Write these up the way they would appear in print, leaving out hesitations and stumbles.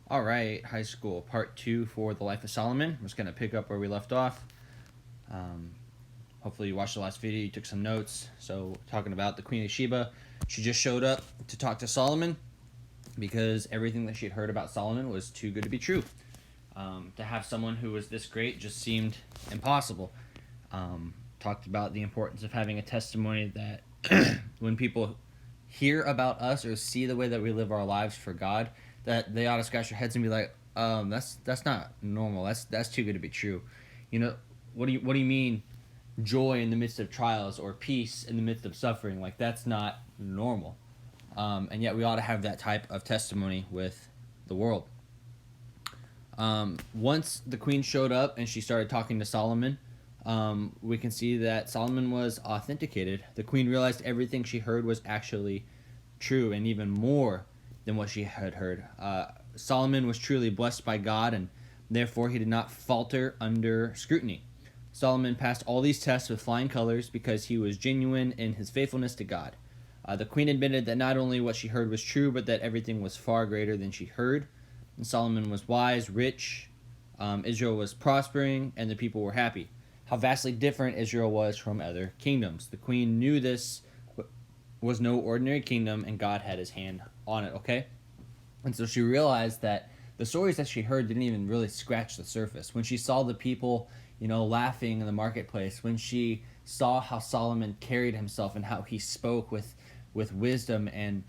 All right, high school part two for the life of Solomon. We're just gonna pick up where we left off. Um, Hopefully, you watched the last video. You took some notes. So, talking about the Queen of Sheba, she just showed up to talk to Solomon because everything that she had heard about Solomon was too good to be true. To have someone who was this great just seemed impossible. Talked about the importance of having a testimony that when people hear about us or see the way that we live our lives for God, that they ought to scratch their heads and be like, that's not normal. That's too good to be true. You know, what do you mean joy in the midst of trials or peace in the midst of suffering? Like that's not normal. And yet we ought to have that type of testimony with the world. Once the queen showed up and she started talking to Solomon, we can see that Solomon was authenticated. The queen realized everything she heard was actually true and even more than what she had heard. Solomon was truly blessed by God, and therefore he did not falter under scrutiny. Solomon passed all these tests with flying colors because he was genuine in his faithfulness to God. The queen admitted that not only what she heard was true, but that everything was far greater than she heard. And Solomon was wise, rich, Israel was prospering, and the people were happy. How vastly different Israel was from other kingdoms. The queen knew this was no ordinary kingdom, and God had his hand on it, okay? And so she realized that the stories that she heard didn't even really scratch the surface. When she saw the people, laughing in the marketplace, when she saw how Solomon carried himself and how he spoke with wisdom and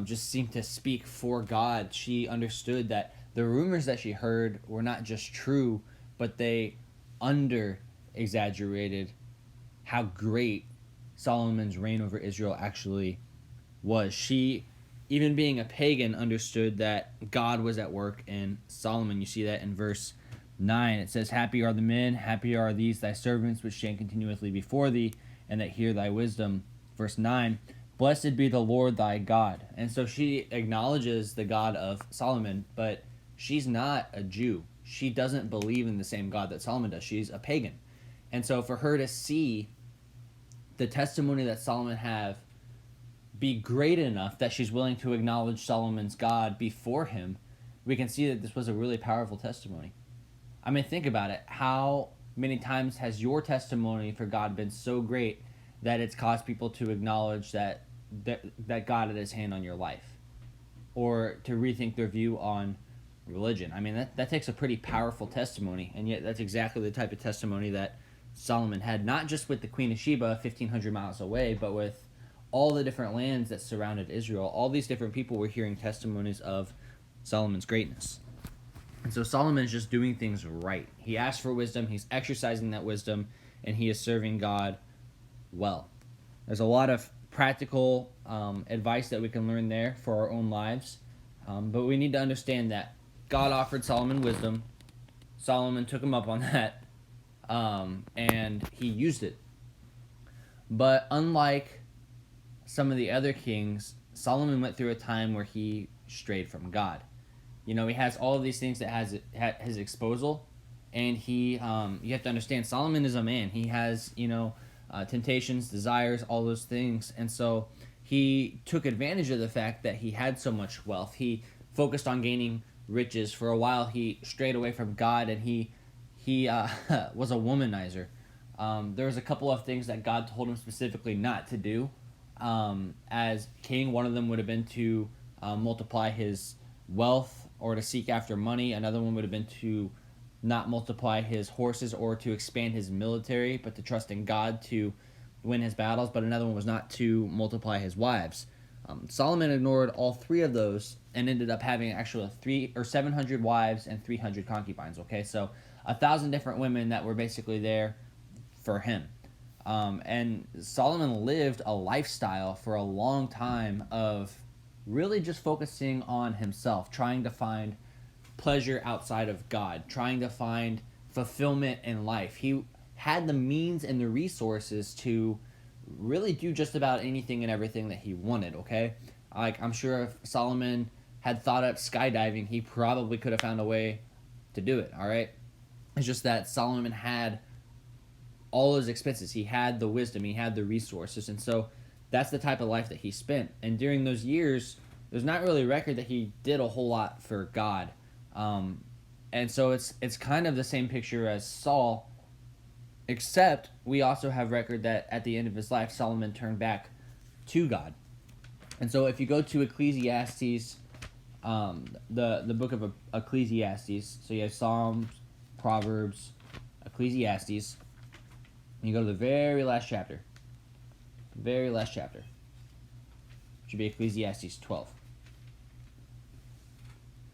just seemed to speak for God, she understood that the rumors that she heard were not just true, but they under exaggerated how great Solomon's reign over Israel actually was. She, even being a pagan, understood that God was at work in Solomon. You see that in verse 9. It says, "Happy are the men, happy are these thy servants, which stand continuously before thee, and that hear thy wisdom." Verse 9, "Blessed be the Lord thy God." And so she acknowledges the God of Solomon, but she's not a Jew. She doesn't believe in the same God that Solomon does. She's a pagan. And so for her to see the testimony that Solomon have be great enough that she's willing to acknowledge Solomon's God before him, we can see that this was a really powerful testimony. I mean, think about it. How many times has your testimony for God been so great that it's caused people to acknowledge that God had his hand on your life, or to rethink their view on religion? I mean, that takes a pretty powerful testimony, and yet that's exactly the type of testimony that Solomon had, not just with the Queen of Sheba 1,500 miles away, but with all the different lands that surrounded Israel. All these different people were hearing testimonies of Solomon's greatness. And so Solomon is just doing things right. He asked for wisdom, he's exercising that wisdom, and he is serving God well. There's a lot of practical advice that we can learn there for our own lives, but we need to understand that God offered Solomon wisdom. Solomon took him up on that, and he used it. But unlike some of the other kings, Solomon went through a time where he strayed from God. He has all of these things that has at his disposal, and you have to understand, Solomon is a man. He has, temptations, desires, all those things, and so he took advantage of the fact that he had so much wealth. He focused on gaining riches. For a while, he strayed away from God, and he was a womanizer. There was a couple of things that God told him specifically not to do. As king, one of them would have been to multiply his wealth or to seek after money. Another one would have been to not multiply his horses or to expand his military, but to trust in God to win his battles. But another one was not to multiply his wives. Solomon ignored all three of those and ended up having actually 700 wives and 300 concubines. Okay, so 1,000 different women that were basically there for him. And Solomon lived a lifestyle for a long time of really just focusing on himself, trying to find pleasure outside of God, trying to find fulfillment in life. He had the means and the resources to really do just about anything and everything that he wanted, okay? Like, I'm sure if Solomon had thought up skydiving, he probably could have found a way to do it, all right? It's just that Solomon had all his expenses. He had the wisdom, he had the resources, and so that's the type of life that he spent. And during those years, there's not really a record that he did a whole lot for God. Um, and so it's kind of the same picture as Saul, except we also have record that at the end of his life, Solomon turned back to God. And so if you go to Ecclesiastes, the book of Ecclesiastes, so you have Psalms, Proverbs, Ecclesiastes, and you go to the very last chapter. Very last chapter. It should be Ecclesiastes 12.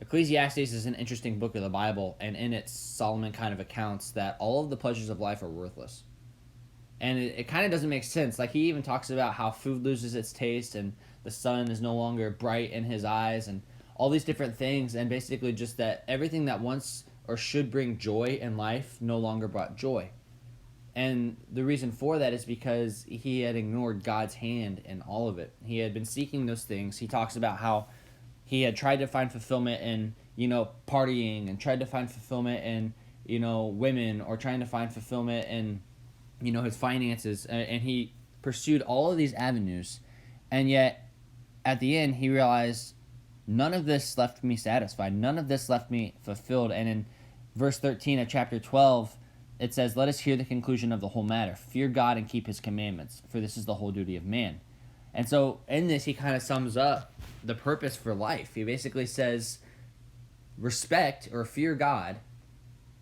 Ecclesiastes is an interesting book of the Bible, and in it, Solomon kind of accounts that all of the pleasures of life are worthless. And it kind of doesn't make sense. Like, he even talks about how food loses its taste, and the sun is no longer bright in his eyes, and all these different things, and basically just that everything that once or should bring joy in life no longer brought joy. And the reason for that is because he had ignored God's hand in all of it. He had been seeking those things. He talks about how he had tried to find fulfillment in, partying, and tried to find fulfillment in, women, or trying to find fulfillment in, his finances. And he pursued all of these avenues. And yet, at the end, he realized none of this left me satisfied. None of this left me fulfilled. And in verse 13 of chapter 12, it says, "Let us hear the conclusion of the whole matter. Fear God and keep his commandments, for this is the whole duty of man." And so in this, he kind of sums up the purpose for life. He basically says, respect or fear God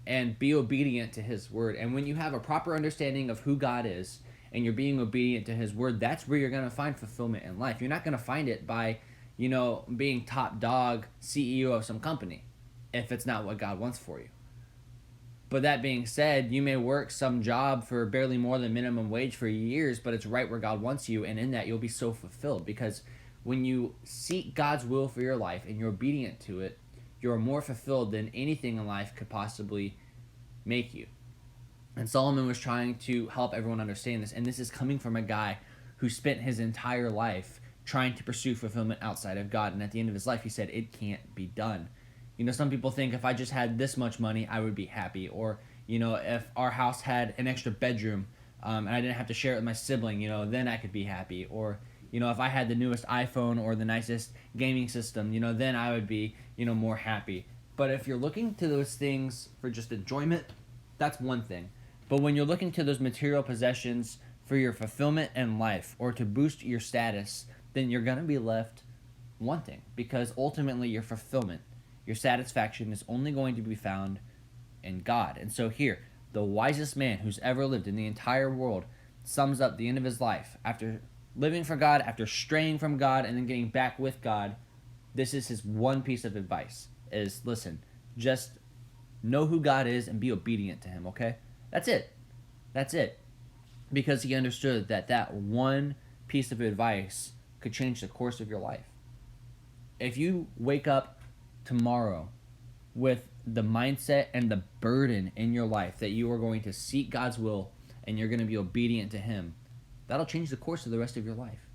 and be obedient to his word. And when you have a proper understanding of who God is and you're being obedient to his word, that's where you're going to find fulfillment in life. You're not going to find it by, being top dog CEO of some company if it's not what God wants for you. But that being said, you may work some job for barely more than minimum wage for years, but it's right where God wants you, and in that you'll be so fulfilled. Because when you seek God's will for your life and you're obedient to it, you're more fulfilled than anything in life could possibly make you. And Solomon was trying to help everyone understand this, and this is coming from a guy who spent his entire life trying to pursue fulfillment outside of God, and at the end of his life he said, it can't be done. Some people think if I just had this much money, I would be happy. Or, if our house had an extra bedroom and I didn't have to share it with my sibling, then I could be happy. Or, if I had the newest iPhone or the nicest gaming system, then I would be, more happy. But if you're looking to those things for just enjoyment, that's one thing. But when you're looking to those material possessions for your fulfillment in life or to boost your status, then you're going to be left wanting. Because ultimately your fulfillment, your satisfaction is only going to be found in God. And so here, the wisest man who's ever lived in the entire world sums up the end of his life. After living for God, after straying from God, and then getting back with God, this is his one piece of advice, is listen, just know who God is and be obedient to him, okay? That's it. That's it. Because he understood that one piece of advice could change the course of your life. If you wake up tomorrow with the mindset and the burden in your life that you are going to seek God's will and you're going to be obedient to him, that'll change the course of the rest of your life.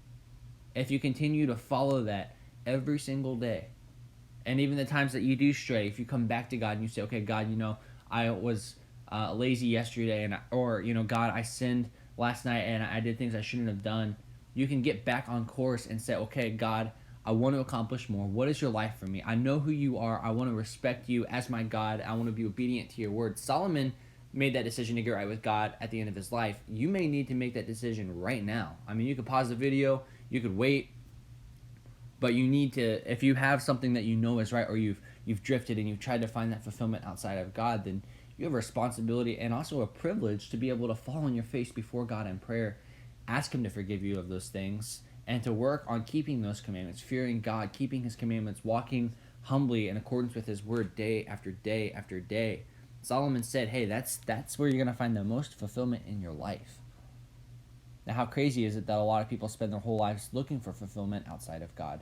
If you continue to follow that every single day, and even the times that you do stray, if you come back to God and you say, okay, God, I was lazy yesterday, or God, I sinned last night and I did things I shouldn't have done, you can get back on course and say, okay, God, I want to accomplish more. What is your life for me? I know who you are. I want to respect you as my God. I want to be obedient to your word. Solomon made that decision to get right with God at the end of his life. You may need to make that decision right now. I mean, you could pause the video, you could wait, but you need to, if you have something that you know is right, or you've drifted and you've tried to find that fulfillment outside of God, then you have a responsibility and also a privilege to be able to fall on your face before God in prayer, ask him to forgive you of those things, and to work on keeping those commandments, fearing God, keeping his commandments, walking humbly in accordance with his word day after day after day. Solomon said, hey, that's where you're going to find the most fulfillment in your life. Now, how crazy is it that a lot of people spend their whole lives looking for fulfillment outside of God?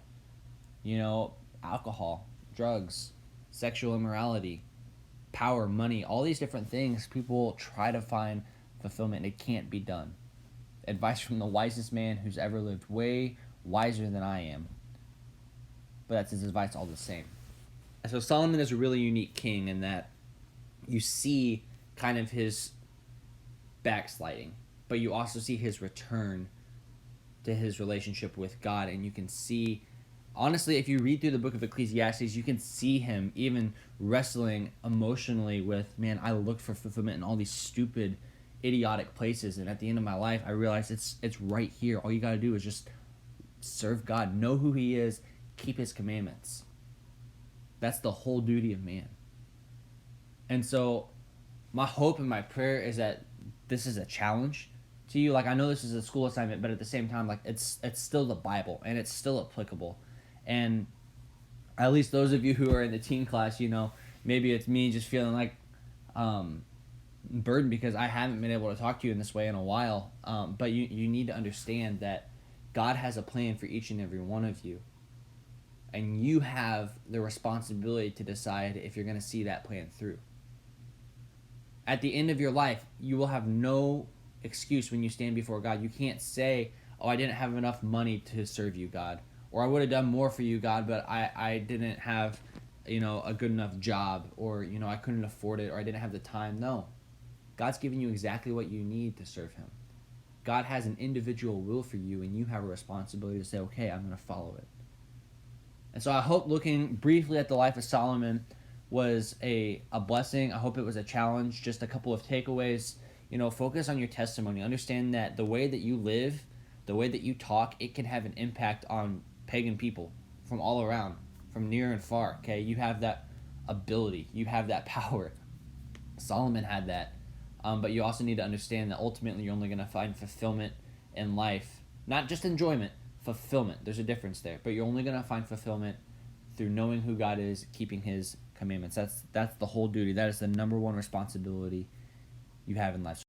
Alcohol, drugs, sexual immorality, power, money, all these different things, people try to find fulfillment. It can't be done. Advice from the wisest man who's ever lived, way wiser than I am. But that's his advice all the same. And so Solomon is a really unique king in that you see kind of his backsliding, but you also see his return to his relationship with God, and you can see Honestly, if you read through the book of Ecclesiastes, you can see him even wrestling emotionally with, man, I looked for fulfillment in all these stupid, idiotic places, and at the end of my life, I realized it's right here. All you got to do is just serve God, know who He is, keep His commandments. That's the whole duty of man. And so, my hope and my prayer is that this is a challenge to you. Like, I know this is a school assignment, but at the same time, like, it's still the Bible and it's still applicable. And at least those of you who are in the teen class, maybe it's me just feeling like burdened because I haven't been able to talk to you in this way in a while. But you need to understand that God has a plan for each and every one of you. And you have the responsibility to decide if you're going to see that plan through. At the end of your life, you will have no excuse when you stand before God. You can't say, oh, I didn't have enough money to serve you, God. Or I would have done more for you, God, but I didn't have, a good enough job. Or, I couldn't afford it, or I didn't have the time. No. God's giving you exactly what you need to serve Him. God has an individual will for you, and you have a responsibility to say, okay, I'm going to follow it. And so I hope looking briefly at the life of Solomon was a blessing. I hope it was a challenge. Just a couple of takeaways. Focus on your testimony. Understand that the way that you live, the way that you talk, it can have an impact on pagan people from all around, from near and far. Okay, you have that ability. You have that power. Solomon had that. But you also need to understand that ultimately you're only going to find fulfillment in life. Not just enjoyment, fulfillment. There's a difference there. But you're only going to find fulfillment through knowing who God is, keeping His commandments. That's the whole duty. That is the number one responsibility you have in life.